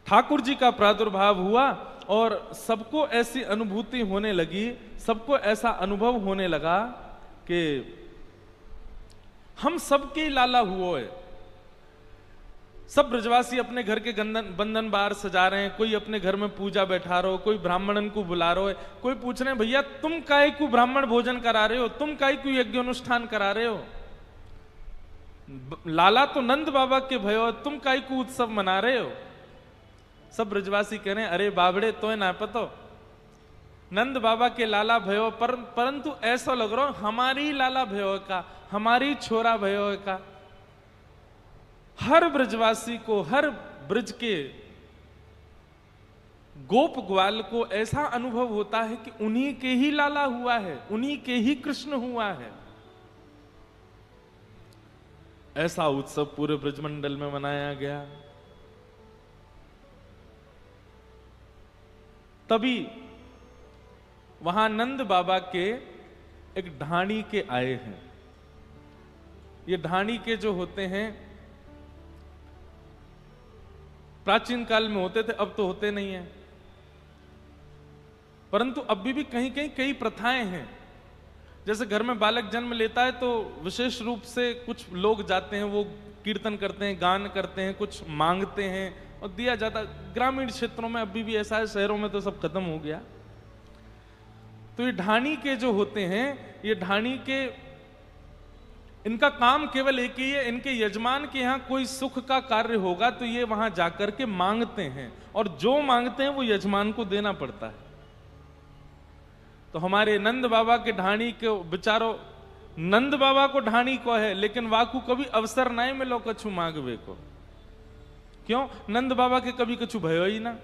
ठाकुर जी का प्रादुर्भाव हुआ और सबको ऐसी अनुभूति होने लगी, सबको ऐसा अनुभव होने लगा कि हम सबके लाला हुआ है। सब ब्रजवासी अपने घर के बंधन बार सजा रहे हैं, कोई अपने घर में पूजा बैठा रहे हो, कोई ब्राह्मणन को बुला रहे हो, कोई पूछ रहे हैं भैया तुम काहे को ब्राह्मण भोजन करा रहे हो, तुम काहे को यज्ञ अनुष्ठान करा रहे हो, लाला तो नंद बाबा के भयो, तुम काहे को उत्सव मना रहे हो। सब ब्रजवासी कह रहे हैं अरे बाबड़े तो ना पतो, नंद बाबा के लाला भयो, परंतु ऐसा लग रहा हमारी लाला भयो का, हमारी छोरा भयो का। हर ब्रजवासी को, हर ब्रज के गोप ग्वाल को ऐसा अनुभव होता है कि उन्हीं के ही लाला हुआ है, उन्हीं के ही कृष्ण हुआ है। ऐसा उत्सव पूरे ब्रजमंडल में मनाया गया। तभी वहां नंद बाबा के एक ढाणी के आए हैं। ये ढाणी के जो होते हैं प्राचीन काल में होते थे, अब तो होते नहीं है, परंतु अभी भी कहीं कहीं कई प्रथाएं हैं। जैसे घर में बालक जन्म लेता है तो विशेष रूप से कुछ लोग जाते हैं, वो कीर्तन करते हैं, गान करते हैं, कुछ मांगते हैं और दिया जाता। ग्रामीण क्षेत्रों में अभी भी ऐसा है, शहरों में तो सब खत्म हो गया। तो ये ढाणी के जो होते हैं, ये ढाणी के, इनका काम केवल एक ही है, इनके यजमान के यहां कोई सुख का कार्य होगा तो ये वहां जाकर के मांगते हैं, और जो मांगते हैं वो यजमान को देना पड़ता है। तो हमारे नंद बाबा के ढाणी के बेचारो, नंद बाबा को ढाणी को है, लेकिन वाकू कभी अवसर नहीं मिलो कछु मांगवे को। क्यों? नंद बाबा के कभी कछु भयो ही ना,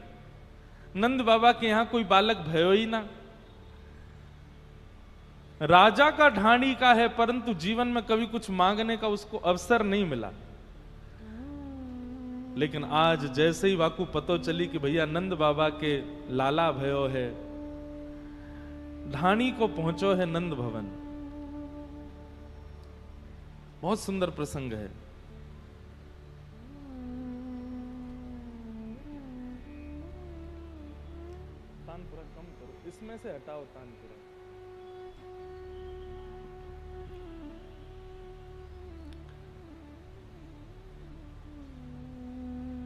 नंद बाबा के यहां कोई बालक भयो ही ना। राजा का ढाणी का है, परंतु जीवन में कभी कुछ मांगने का उसको अवसर नहीं मिला। लेकिन आज जैसे ही वाकू पतो चली कि भैया नंद बाबा के लाला भयो है, ढाणी को पहुंचो है नंद भवन। बहुत सुंदर प्रसंग है। तानपुरा कम करो, इसमें से हटाओ तानपुरा।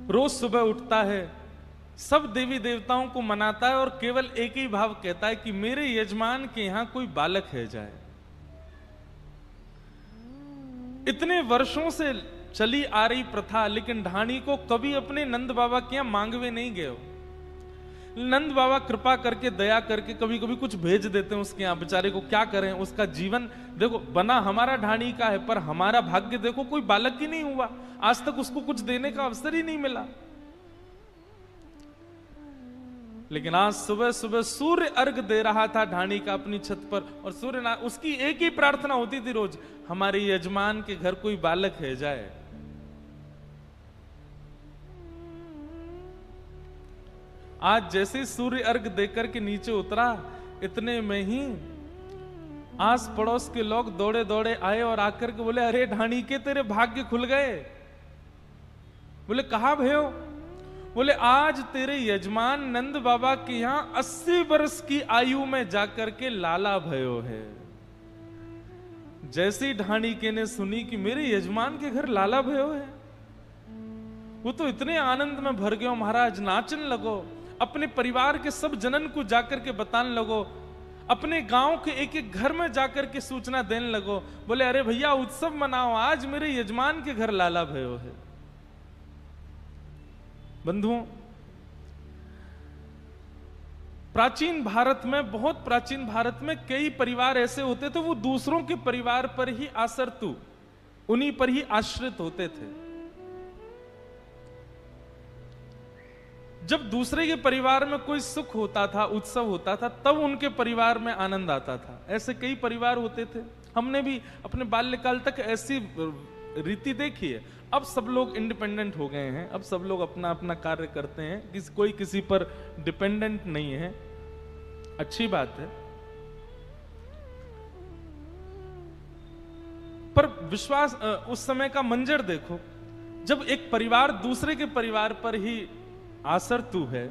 रोज सुबह उठता है, सब देवी देवताओं को मनाता है और केवल एक ही भाव कहता है कि मेरे यजमान के यहां कोई बालक है जाए। इतने वर्षों से चली आ रही प्रथा, लेकिन ढाणी को कभी अपने नंद बाबा के यहां मांगवे नहीं गए हो। नंद बाबा कृपा करके, दया करके कभी कभी कुछ भेज देते हैं उसके यहां, बेचारे को क्या करें, उसका जीवन देखो बना हमारा ढाणी का है, पर हमारा भाग्य देखो कोई बालक ही नहीं हुआ, आज तक उसको कुछ देने का अवसर ही नहीं मिला। लेकिन आज सुबह सुबह सूर्य अर्घ दे रहा था ढाणी का अपनी छत पर, और सूर्य उसकी एक ही प्रार्थना होती थी रोज, हमारे यजमान के घर कोई बालक है जाए। आज जैसे सूर्य अर्घ देकर के नीचे उतरा, इतने में ही आस पड़ोस के लोग दौड़े दौड़े आए और आकर के बोले अरे ढाणी के तेरे भाग्य खुल गए। बोले कहा भयो? बोले आज तेरे यजमान नंद बाबा के यहां 80 वर्ष की आयु में जाकर के लाला भयो है। जैसे ढाणी के ने सुनी कि मेरे यजमान के घर लाला भयो है, वो तो इतने आनंद में भर गयो महाराज, नाचन लगो, अपने परिवार के सब जनन को जाकर के बताने लगो, अपने गांव के एक एक घर में जाकर के सूचना देने लगो। बोले अरे भैया उत्सव मनाओ, आज मेरे यजमान के घर लाला भयो है। बंधुओं, प्राचीन भारत में, बहुत प्राचीन भारत में कई परिवार ऐसे होते थे, वो दूसरों के परिवार पर ही आसरतु, उन्हीं पर ही आश्रित होते थे। जब दूसरे के परिवार में कोई सुख होता था, उत्सव होता था, तब उनके परिवार में आनंद आता था। ऐसे कई परिवार होते थे, हमने भी अपने बाल्यकाल तक ऐसी रीति देखी है। अब सब लोग इंडिपेंडेंट हो गए हैं, अब सब लोग अपना अपना कार्य करते हैं, कोई किसी पर डिपेंडेंट नहीं है, अच्छी बात है। पर विश्वास, उस समय का मंजर देखो, जब एक परिवार दूसरे के परिवार पर ही आसर तू है,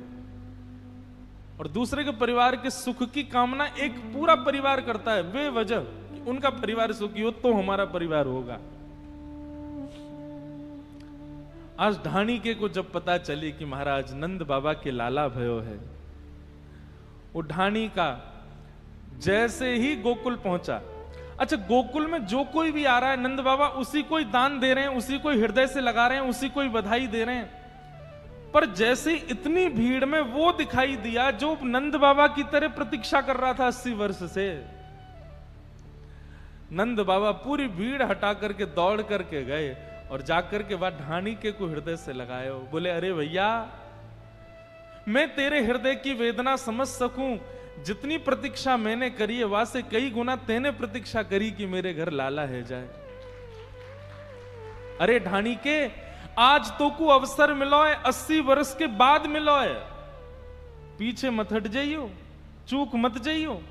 और दूसरे के परिवार के सुख की कामना एक पूरा परिवार करता है बेवजह कि उनका परिवार सुखी हो तो हमारा परिवार होगा। आज ढाणीके को जब पता चली कि महाराज नंद बाबा के लाला भयो है, वो ढाणी का जैसे ही गोकुल पहुंचा, अच्छा गोकुल में जो कोई भी आ रहा है नंद बाबा उसी को ही दान दे रहे हैं, उसी को हृदय से लगा रहे हैं, उसी को ही बधाई दे रहे हैं। पर जैसे इतनी भीड़ में वो दिखाई दिया जो नंद बाबा की तरह प्रतीक्षा कर रहा था 80 वर्ष से, नंद बाबा पूरी भीड़ हटा करके दौड़ करके गए और जाकर के बाद ढाणीके को हृदय से लगाए, बोले अरे भैया मैं तेरे हृदय की वेदना समझ सकूं, जितनी प्रतीक्षा मैंने करी है वहां से कई गुना तेने प्रतीक्षा करी कि मेरे घर लाला है जाए। अरे ढाणीके आज तो को अवसर मिलो है, 80 वर्ष के बाद मिलो है, पीछे मत हट जाइयो, चूक मत जाइयो,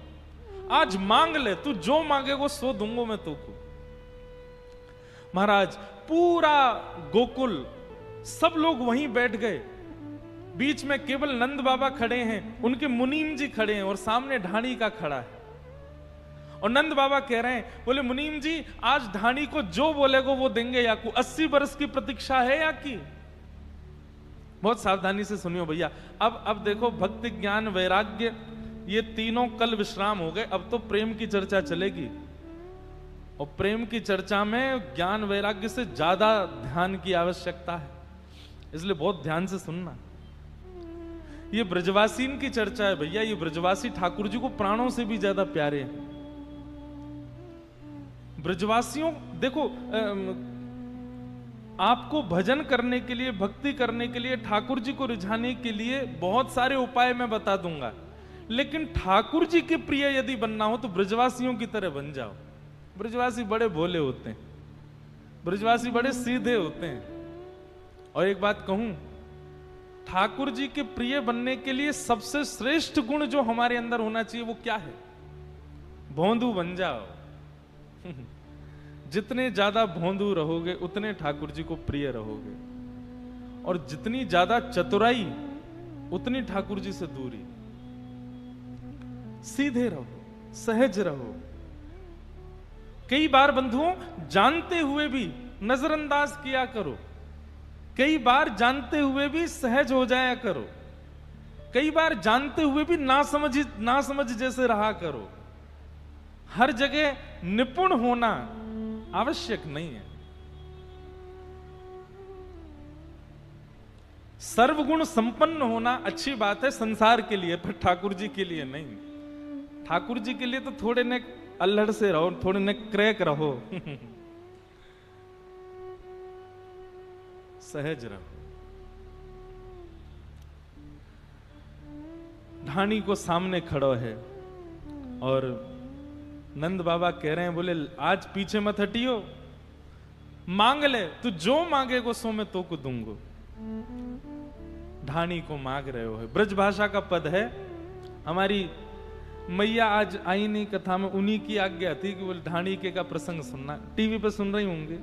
आज मांग ले, तू जो मांगेगो सो दूंगो मैं तो को। महाराज पूरा गोकुल सब लोग वहीं बैठ गए, बीच में केवल नंद बाबा खड़े हैं, उनके मुनीम जी खड़े हैं और सामने ढाणी का खड़ा है। और नंद बाबा कह रहे हैं, बोले मुनीम जी आज ढाणी को जो बोलेगा वो देंगे, या को 80 वर्ष की प्रतीक्षा है या की। बहुत सावधानी से सुनियो भैया, अब देखो भक्ति ज्ञान वैराग्य ये तीनों कल विश्राम हो गए, अब तो प्रेम की चर्चा चलेगी, और प्रेम की चर्चा में ज्ञान वैराग्य से ज्यादा ध्यान की आवश्यकता है, इसलिए बहुत ध्यान से सुनना। ये ब्रजवासीन की चर्चा है भैया, ये ब्रजवासी ठाकुर जी को प्राणों से भी ज्यादा प्यारे हैं। ब्रजवासियों देखो, आपको भजन करने के लिए, भक्ति करने के लिए, ठाकुर जी को रिझाने के लिए बहुत सारे उपाय मैं बता दूंगा, लेकिन ठाकुर जी के प्रिय यदि बनना हो तो ब्रजवासियों की तरह बन जाओ। ब्रजवासी बड़े भोले होते हैं, ब्रजवासी बड़े सीधे होते हैं। और एक बात कहूं, ठाकुर जी के प्रिय बनने के लिए सबसे श्रेष्ठ गुण जो हमारे अंदर होना चाहिए वो क्या है? भोंदू बन जाओ। जितने ज्यादा भोंदू रहोगे उतने ठाकुर जी को प्रिय रहोगे, और जितनी ज्यादा चतुराई उतनी ठाकुर जी से दूरी। सीधे रहो, सहज रहो। कई बार बंधुओं जानते हुए भी नजरअंदाज किया करो, कई बार जानते हुए भी सहज हो जाया करो, कई बार जानते हुए भी ना समझ जैसे रहा करो। हर जगह निपुण होना आवश्यक नहीं है। सर्वगुण संपन्न होना अच्छी बात है संसार के लिए, पर ठाकुर जी के लिए नहीं। ठाकुर जी के लिए तो थोड़े ने अल्हड़ से रहो, थोड़े ने क्रैक रहो। सहज रहो। ढाणी को सामने खड़ो है और नंद बाबा कह रहे हैं, बोले आज पीछे मत हटियो, मांग ले, तू जो मांगेगो सो मैं तो को दूंगो। ढाणी को मांग रहे हो है, ब्रज भाषा का पद है। हमारी मैया आज आई नहीं कथा में, उन्हीं की आज्ञा थी कि बोले ढाणीके का प्रसंग सुनना, टीवी पे सुन रही होंगे।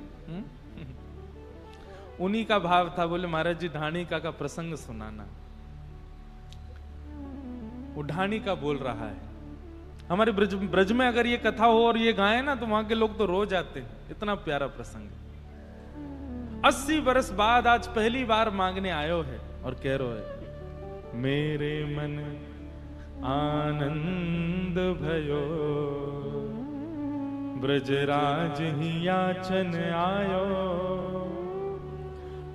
उन्हीं का भाव था, बोले महाराज जी ढाणीका का प्रसंग सुनाना। वो ढाणीका बोल रहा है। हमारे ब्रज में अगर ये कथा हो और ये गाए ना तो वहां के लोग तो रो जाते हैं, इतना प्यारा प्रसंग। 80 वर्ष बाद आज पहली बार मांगने आयो है और कह रो है, मेरे मन आनंद भयो, ब्रजराज ही याचन आयो,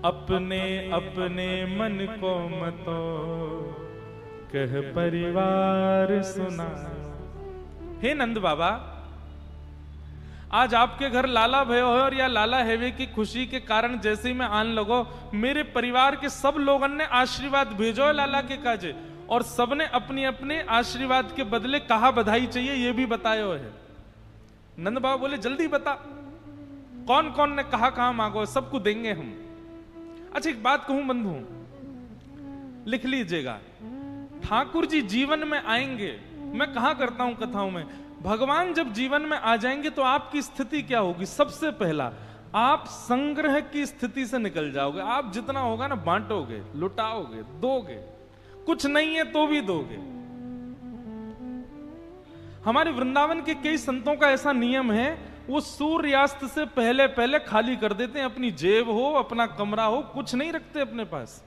अपने अपने मन को मतो, कह परिवार सुना। हे नंद बाबा, आज आपके घर लाला भयो है और या लाला हेवे की खुशी के कारण जैसे ही मैं आन लगो, मेरे परिवार के सब लोगों ने आशीर्वाद भेजो लाला के काजे, और सबने अपने अपने आशीर्वाद के बदले कहा बधाई चाहिए ये भी बतायो है। नंद बाबा बोले जल्दी बता, कौन कौन ने कहा मांगो, सबको देंगे हम। अच्छा एक बात कहूं बंधु, लिख लीजिएगा, ठाकुर जी जीवन में आएंगे, मैं कहा करता हूं कथाओं में, भगवान जब जीवन में आ जाएंगे तो आपकी स्थिति क्या होगी? सबसे पहला आप संग्रह की स्थिति से निकल जाओगे। आप जितना होगा ना बांटोगे, लुटाओगे, दोगे, कुछ नहीं है तो भी दोगे। हमारे वृंदावन के कई संतों का ऐसा नियम है, वो सूर्यास्त से पहले पहले खाली कर देते हैं। अपनी जेब हो, अपना कमरा हो, कुछ नहीं रखते अपने पास।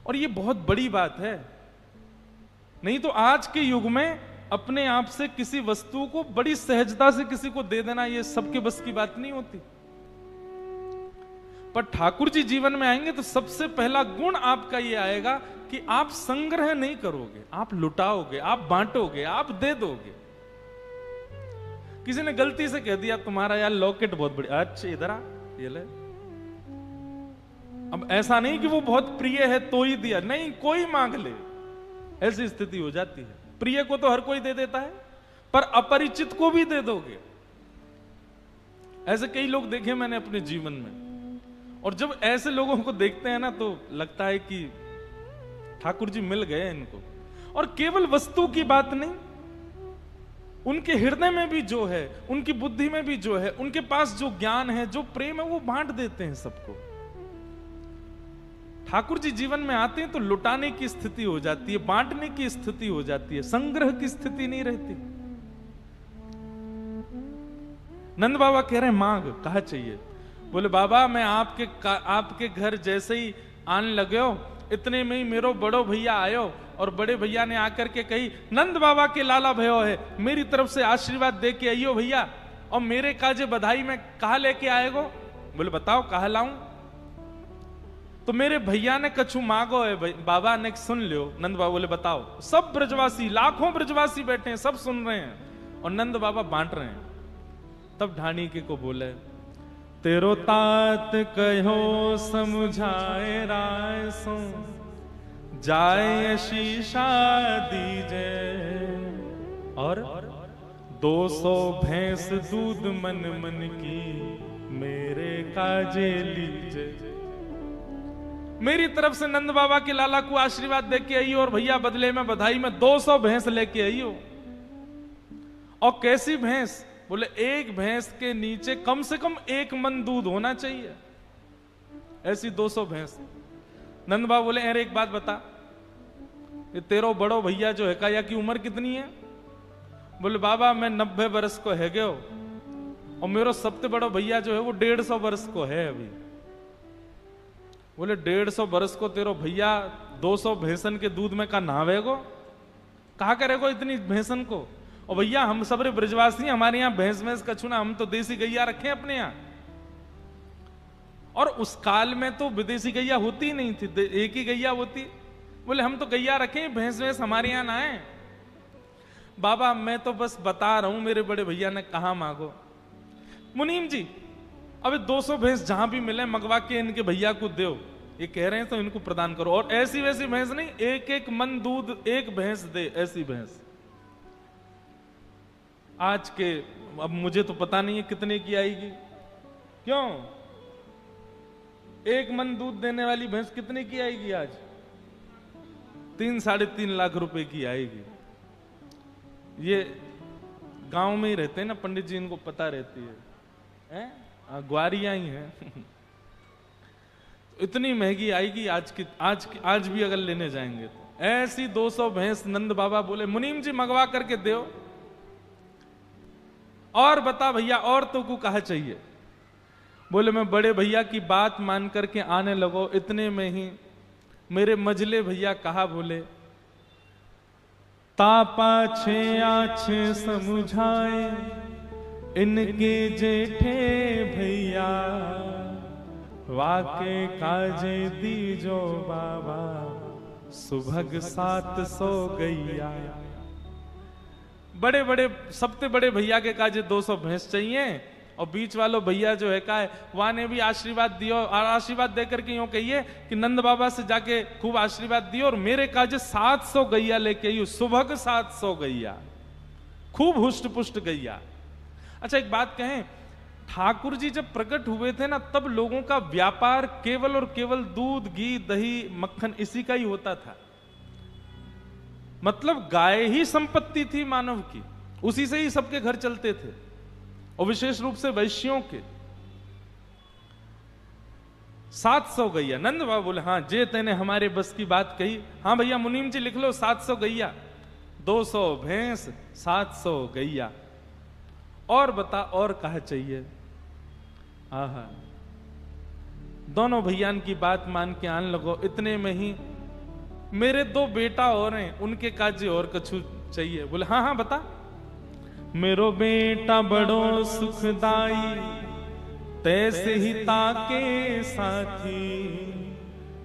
और ये बहुत बड़ी बात है। नहीं तो आज के युग में अपने आप से किसी वस्तु को बड़ी सहजता से किसी को दे देना, ये सबके बस की बात नहीं होती। पर ठाकुर जी जीवन में आएंगे तो सबसे पहला गुण आपका ये आएगा कि आप संग्रह नहीं करोगे, आप लुटाओगे, आप बांटोगे, आप दे दोगे। किसी ने गलती से कह दिया तुम्हारा यार लॉकेट बहुत बड़ी, अच्छा इधर आ, ये ले। अब ऐसा नहीं कि वो बहुत प्रिय है तो ही दिया, नहीं, कोई मांग ले, ऐसी स्थिति हो जाती है। प्रिय को तो हर कोई दे देता है, पर अपरिचित को भी दे दोगे। ऐसे कई लोग देखे मैंने अपने जीवन में। और जब ऐसे लोगों को देखते हैं ना तो लगता है कि ठाकुर जी मिल गए इनको। और केवल वस्तु की बात नहीं, उनके हृदय में भी जो है, उनकी बुद्धि में भी जो है, उनके पास जो ज्ञान है, जो प्रेम है, वो बांट देते हैं सबको। ठाकुर जी जीवन में आते हैं तो लुटाने की स्थिति हो जाती है, बांटने की स्थिति हो जाती है, संग्रह की स्थिति नहीं रहती। नंद बाबा कह रहे हैं मांग, कहा चाहिए? बोले बाबा मैं आपके घर जैसे ही आने लगे हो, इतने में ही मेरो बड़ो भैया आयो, और बड़े भैया ने आकर के कही नंद बाबा के लाला भयो है, मेरी तरफ से आशीर्वाद दे के आइयो भैया, और मेरे काजे बधाई में कहा लेके आएगो? बोले बताओ कहा लाऊं? तो मेरे भैया ने कछु मांगो है बाबा ने, सुन लियो। नंद बाबा बोले बताओ। सब ब्रजवासी, लाखों ब्रजवासी बैठे हैं, सब सुन रहे हैं और नंद बाबा बांट रहे हैं। तब ढाणी के को बोले तेरो तात कहो समझाए राय सो, जाए शीशा दीजे, और 200 भैंस दूध मन मन की मेरे काजे लीजे। मेरी तरफ से नंद बाबा के लाला को आशीर्वाद दे के आई और भैया बदले में बधाई में 200 भैंस लेके आई हो। और कैसी भैंस? बोले एक भैंस के नीचे कम से कम 1 मन दूध होना चाहिए, ऐसी 200 भैंस। नंद बाबा बोले अरे एक बात बता, ये तेरो बड़ो भैया जो है काया की उम्र कितनी है? बोले बाबा मैं 90 वर्ष को है गयो, और मेरा सबसे बड़ो भैया जो है वो 150 वर्ष को है अभी। बोले 150 वर्ष को तेरो भैया 200 भैंसन के दूध में का नहावेगो? कहा करेगो इतनी भैंसन को? और भैया हम सब ब्रजवासी, हमारे यहाँ भैंस भैंस कछु ना, हम तो देसी गैया रखे अपने यहाँ। और उस काल में तो विदेशी गैया होती नहीं थी, एक ही गैया होती। बोले हम तो गैया रखे, भैंस भैंस हमारे यहाँ ना है। बाबा मैं तो बस बता रहा हूं, मेरे बड़े भैया ने कहा मांगो। मुनीम जी अबे 200 भैंस जहां भी मिले मंगवा के इनके भैया को दो, ये कह रहे हैं तो इनको प्रदान करो। और ऐसी वैसी भैंस नहीं, 1-1 मन दूध एक भैंस दे, ऐसी भैंस। आज के, अब मुझे तो पता नहीं है कितने की आएगी, क्यों 1 मन दूध देने वाली भैंस कितने की आएगी आज? 3-3.5 लाख रुपए की आएगी। ये गांव में ही रहते हैं ना पंडित जी, इनको पता रहती है, ग्वारियां ही हैं। इतनी महंगी आएगी आज भी अगर लेने जाएंगे तो। ऐसी 200 भैंस नंद बाबा बोले मुनीम जी मंगवा करके दो। और बता भैया और तो को कहा चाहिए? बोले मैं बड़े भैया की बात मान करके आने लगो, इतने में ही मेरे मजले भैया कहा, बोले तापा छे आछे समझाए इनके जेठे भैया, वाके काजे दीजो बाबा सुभग 700 गैया। बड़े बड़े सबसे बड़े भैया के काजे 200 भैंस चाहिए, और बीच वालों भैया जो है का वहां ने भी आशीर्वाद दियो, और आशीर्वाद देकर के यूं कहिए कि नंद बाबा से जाके खूब आशीर्वाद दियो, और मेरे काजे 700 गैया लेके आई, सुभग 700 गैया, खूब हुष्ट पुष्ट गैया। अच्छा एक बात कहें, ठाकुर जी जब प्रकट हुए थे ना, तब लोगों का व्यापार केवल और केवल दूध, घी, दही, मक्खन इसी का ही होता था। मतलब गाय ही संपत्ति थी मानव की, उसी से ही सबके घर चलते थे। और विशेष रूप से वैश्यों के 700 गैया। नंद बाबा बोले हाँ जे तेने हमारे बस की बात कही। हाँ भैया मुनीम जी लिख लो 700 गैया, 200 भैंस, 700 गैया। और बता और कहा चाहिए। आहा, दोनों भैयान की बात मान के आन लगो। इतने में ही मेरे 2 बेटा और हैं, उनके काजे और कछु चाहिए। बोले हाँ हाँ बता। मेरो बेटा बड़ो सुखदाई, तैसे ही ताके साथी,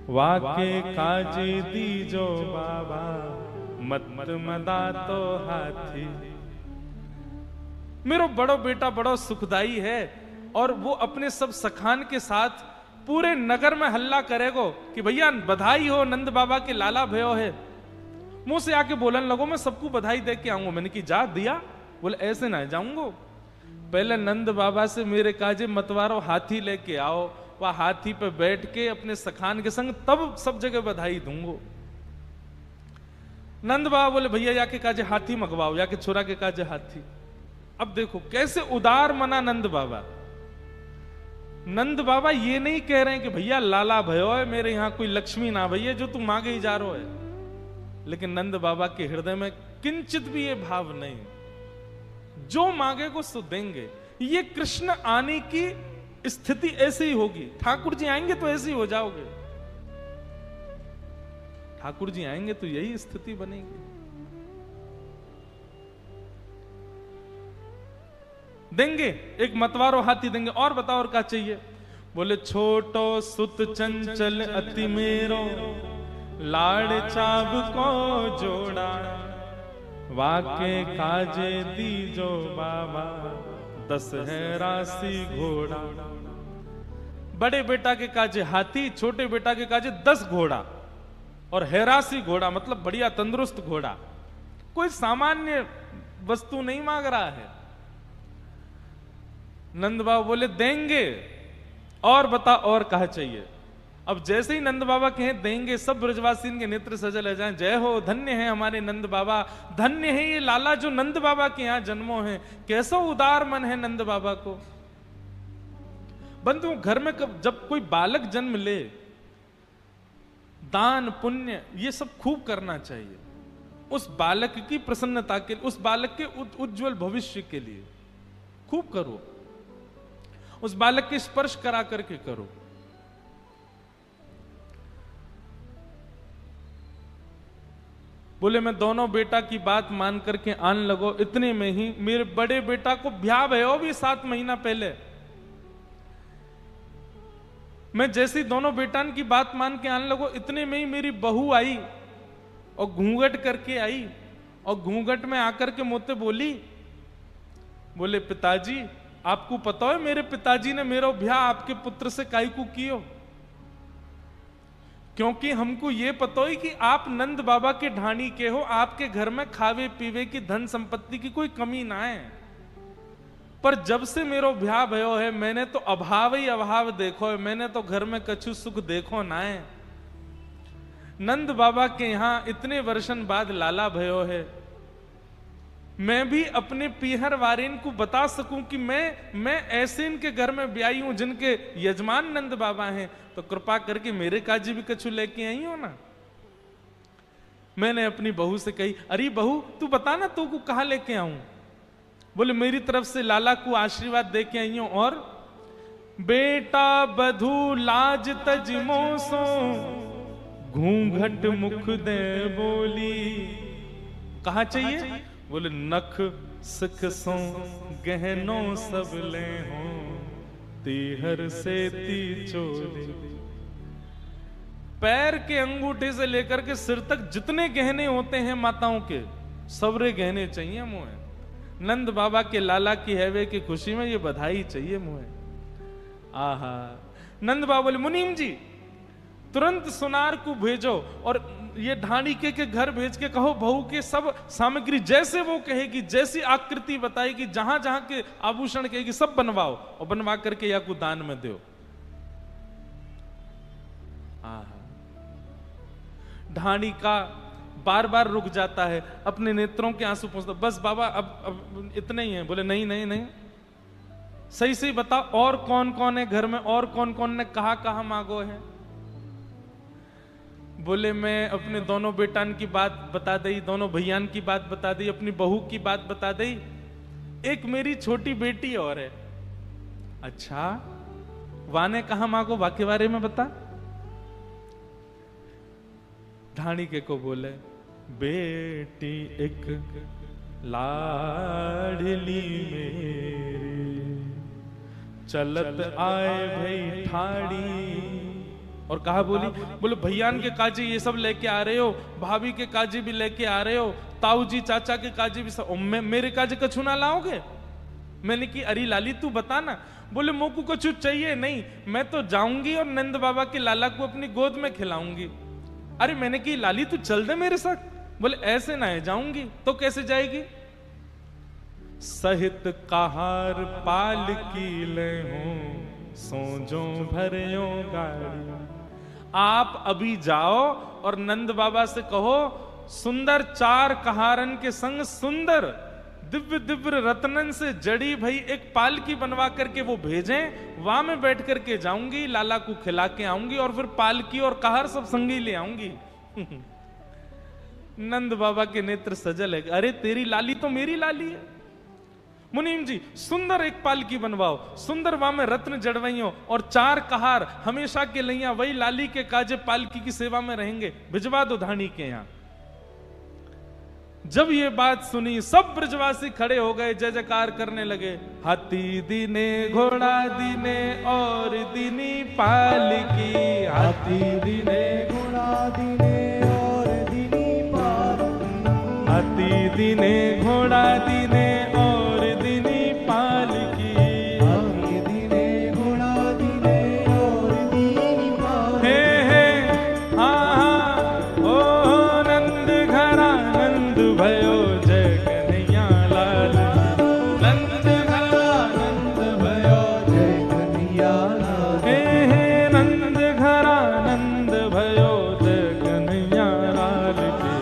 वाके काजे दीजो बाबा, मत मदा तो हाथी। मेरो बड़ो बेटा बड़ो सुखदाई है और वो अपने सब सखान के साथ पूरे नगर में हल्ला करेगो कि भैया बधाई हो, नंद बाबा के लाला भयो है। मुंह से आके बोलन लगो मैं सबको बधाई दे के आऊंगा। मैंने की जा दिया। बोले ऐसे ना जाऊंगा, पहले नंद बाबा से मेरे काजे मतवारो हाथी लेके आओ, वह हाथी पे बैठ के अपने सखान के संग तब सब जगह बधाई दूंगो। नंद बाबा बोले भैया जाके काजे हाथी मंगवाओ, जाके छोरा के काजे हाथी। अब देखो कैसे उदार मना नंद बाबा। नंद बाबा ये नहीं कह रहे हैं कि भैया लाला भयो है, मेरे यहां कोई लक्ष्मी ना भैया जो तू मांगे ही जा रहा है। लेकिन नंद बाबा के हृदय में किंचित भी ये भाव नहीं, जो मांगेगो सो देंगे। ये कृष्ण आने की स्थिति ऐसे ही होगी। ठाकुर जी आएंगे तो ऐसे ही हो जाओगे। ठाकुर जी आएंगे तो यही स्थिति बनेगी। देंगे, एक मतवारो हाथी देंगे। और बताओ और क्या चाहिए। बोले छोटो सुत चंचल अति मेरो, लाड़ चाब को जोड़ा, वाके काजे दीजो बाबा, 10 है राशि घोड़ा। बड़े बेटा के काजे हाथी, छोटे बेटा के काजे 10 घोड़ा। और हैरासी घोड़ा मतलब बढ़िया तंदुरुस्त घोड़ा, कोई सामान्य वस्तु नहीं मांग रहा है। नंद बाबा बोले देंगे। और बता और कहा चाहिए। अब जैसे ही नंद बाबा कहें देंगे, सब ब्रजवासी के नेत्र सजल हो जाएं। जय हो, धन्य है हमारे नंद बाबा, धन्य है ये लाला जो नंद बाबा के यहां जन्मो है। कैसा उदार मन है नंद बाबा को। बंधु घर में जब कोई बालक जन्म ले, दान पुण्य ये सब खूब करना चाहिए। उस बालक की प्रसन्नता के लिए, उस बालक के उज्जवल भविष्य के लिए खूब करो। उस बालक के स्पर्श करा करके करो। बोले मैं दोनों बेटा की बात मान करके आन लगो। इतने में ही मेरे बड़े बेटा को ब्याह भयो भी 7 महीना पहले। मैं जैसी दोनों बेटान की बात मान के आन लगो, इतने में ही मेरी बहू आई और घूंघट करके आई और घूंघट में आकर के मुझसे बोली, बोले पिताजी आपको पता है मेरे पिताजी ने मेरा ब्याह आपके पुत्र से काई को कियो, क्योंकि हमको ये पता है कि आप नंद बाबा के ढाणी के हो, आपके घर में खावे पीवे की धन संपत्ति की कोई कमी ना है। पर जब से मेरो ब्याह भयो है मैंने तो अभाव ही अभाव देखो है, मैंने तो घर में कछु सुख देखो ना है। नंद बाबा के यहां इतने वर्षन बाद लाला भयो है, मैं भी अपने पीहर वारिन को बता सकूं कि मैं ऐसे इनके घर में ब्याई हूं जिनके यजमान नंद बाबा हैं, तो कृपा करके मेरे काजी भी कछु लेके आई हो ना। मैंने अपनी बहू से कही, अरे बहू तू बता ना तू को कहां लेके आऊं। बोले मेरी तरफ से लाला को आशीर्वाद दे के आई हूं। और बेटा बधू लाज तज मोसो, घूंघट मुख दे बोली। कहा चाहिए। बोले नख सिख सो गहनों सब ले हो, तीहर से ती चोली। पैर के अंगूठे से लेकर के सिर तक जितने गहने होते हैं माताओं के, सबरे गहने चाहिए मुझे। नंद बाबा के लाला की हैवे की खुशी में ये बधाई चाहिए मुझे। आहा। नंद बाबा बोले मुनीम जी तुरंत सुनार को भेजो और ये ढाणी के घर भेज के कहो बहू के सब सामग्री जैसे वो कहेगी, जैसी आकृति बताएगी, जहां जहां के आभूषण कहेगी सब बनवाओ और बनवा करके या को दान में दो। ढाणी का बार बार रुक जाता है, अपने नेत्रों के आंसू पोंछता, बस बाबा अब इतने ही है। बोले नहीं नहीं नहीं, सही सही बताओ, और कौन कौन है घर में, और कौन कौन ने कहा कहा मांगो है? बोले मैं अपने दोनों बेटान की बात बता दी, दोनों भैयान की बात बता दी, अपनी बहू की बात बता दी, एक मेरी छोटी बेटी और है। अच्छा, वाने कहा मांगो, वाके बारे में बता। ढाणी के को बोले बेटी एक लाडली मेरी, चलत आए भाई ठाड़ी। और कहा बोली, बोले भैयान के काजी ये सब लेके आ रहे हो, भाभी के काजी भी लेके आ रहे हो, ताऊ जी चाचा के काजी भी सब, मेरे काजी कछु ना लाओगे? मैंने की अरे लाली तू बता ना। बोले मोकू कछु चाहिए नहीं, मैं तो जाऊंगी और नंद बाबा के लाला को अपनी गोद में खिलाऊंगी। अरे मैंने की लाली तू चल दे मेरे साथ। बोले ऐसे ना है, जाऊंगी। तो कैसे जाएगी? सहित कहार पाल की ले हूं, सोजो भरियो गाड़ी। आप अभी जाओ और नंद बाबा से कहो सुंदर 4 कहारन के संग सुंदर दिव्य दिव्य रत्नन से जड़ी भाई एक पालकी बनवा करके वो भेजें, वहां में बैठ करके जाऊंगी, लाला को खिला के आऊंगी और फिर पालकी और कहार सब संगी ले आऊंगी। नंद बाबा के नेत्र सजल है, अरे तेरी लाली तो मेरी लाली है। मुनीम जी सुंदर एक पालकी बनवाओ, सुंदर वहां में रत्न जड़वाइयो और 4 कहार हमेशा के लैया वही लाली के काजे पालकी की सेवा में रहेंगे, भिजवा दो धानी के यहां। जब ये बात सुनी सब ब्रजवासी खड़े हो गए, जय जयकार करने लगे। हाथी दीने घोड़ा दीने और दीनी पालकी, हाथी दीने घोड़ा दीने और दीनी पालकी, हाथी दीने घोड़ा दीने और दीनी पालकी, हाथी दीने घोड़ा दीने और दीनी पालकी। हे हाँ हाँ ओ नंद घरा नंद भयो जय कन्हैया लाल, नंद घरा नंद भयो जय कन्हैया लाल। हे नंद घरा नंद भयो जय कन्हैया लाल की,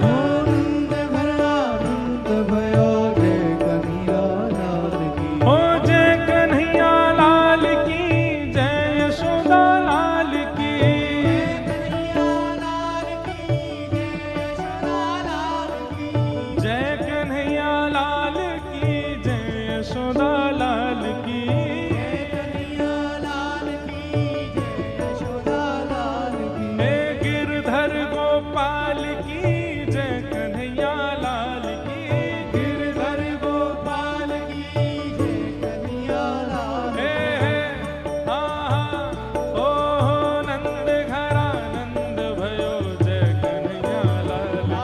नंद घरा नंद भयो जय कन्हैया लाल की, ओ जय कन्हैया लाल की, जय यशोदा लाल की, जय कन्हैया लाल की, जय यशोदा लाल की, जय कन्हैया लाल की, जय यशोदा लाल की, हे गिरधर गोपाल की, जय कन्हैया लाल की, गिरधर गोपाल की, जय कन्हैया लाल की। हे हाँ हाँ ओ नंद घरा नंद भयो जय कन्हैया लाल की,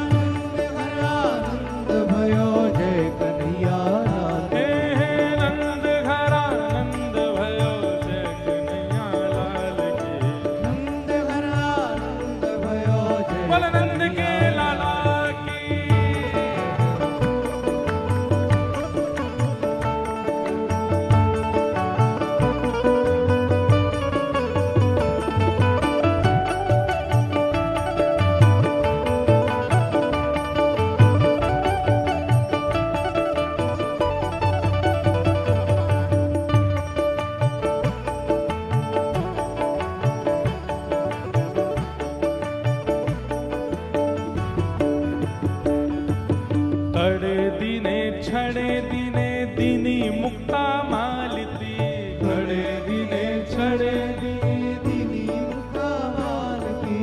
नंद घरा नंद भयो जय कन्हैया लाल की, हे नंद घरा नंद भयो जय कन्हैया लाल की, नंद घरा नंद भयो जय बोल नंद के लाला की। कड़े दिने छड़े दिने दीनी मुक्ता मालती, कड़े दिने छड़े दिने दीनी मुक्ता मालती,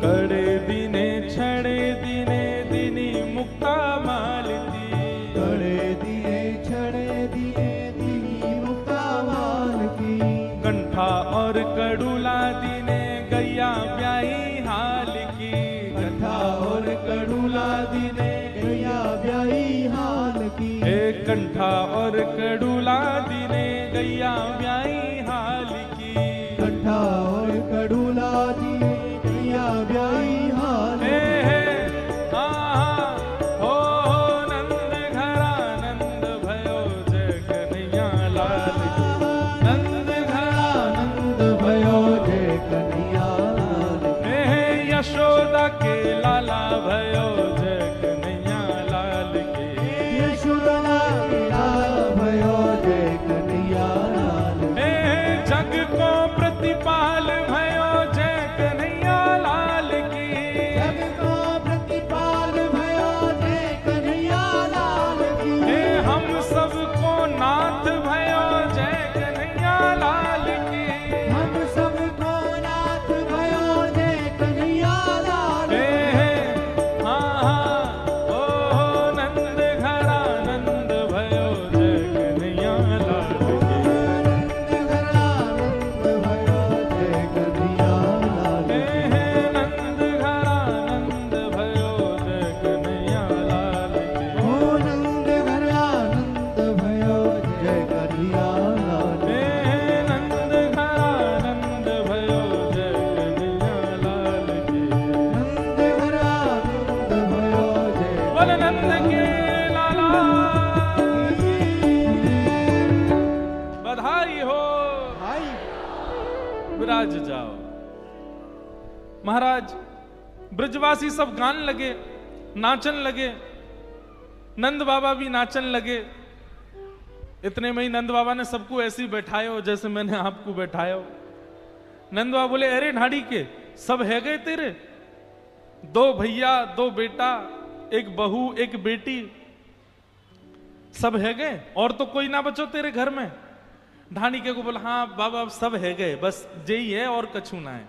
कड़े दिने छड़े दिने दीनी मुक्ता मालती, कड़े दिने छड़े दिने दीनी मुक्ता मालती, कंठा और कड़ूला दिने गैया ब्याही हाल की, कंठा और कड़ूला दिने गैया ब्याही हाल की, हे कंठा और कड़ूला दिने गैया ब्याही हाल की, कंठा और कड़ूला दिने गैया ब्याही हाल की, हे हाँ हो नंद घरा नंद भयो जय कन्हैया लाल की, नंद घरा नंद भयो जय कन्हैया लाल की, हे यशोदा के लाला भयो जय कन्हैया लाल की, यशोदा के लाला भयो जय कन्हैया काज जाओ। महाराज ब्रजवासी सब गान लगे, नाचन लगे, नंद बाबा भी नाचन लगे। इतने में ही नंद बाबा ने सबको ऐसे ही बैठाए हो जैसे मैंने आपको बैठाया हो। नंद बाबा बोले, अरे ढाड़ी के सब है गए तेरे, 2 भैया 2 बेटा, 1 बहू 1 बेटी, सब है गए और तो कोई ना बचो तेरे घर में। ढाणिके को बोला, हाँ बाबा अब सब है गए, बस यही है और कछु ना है।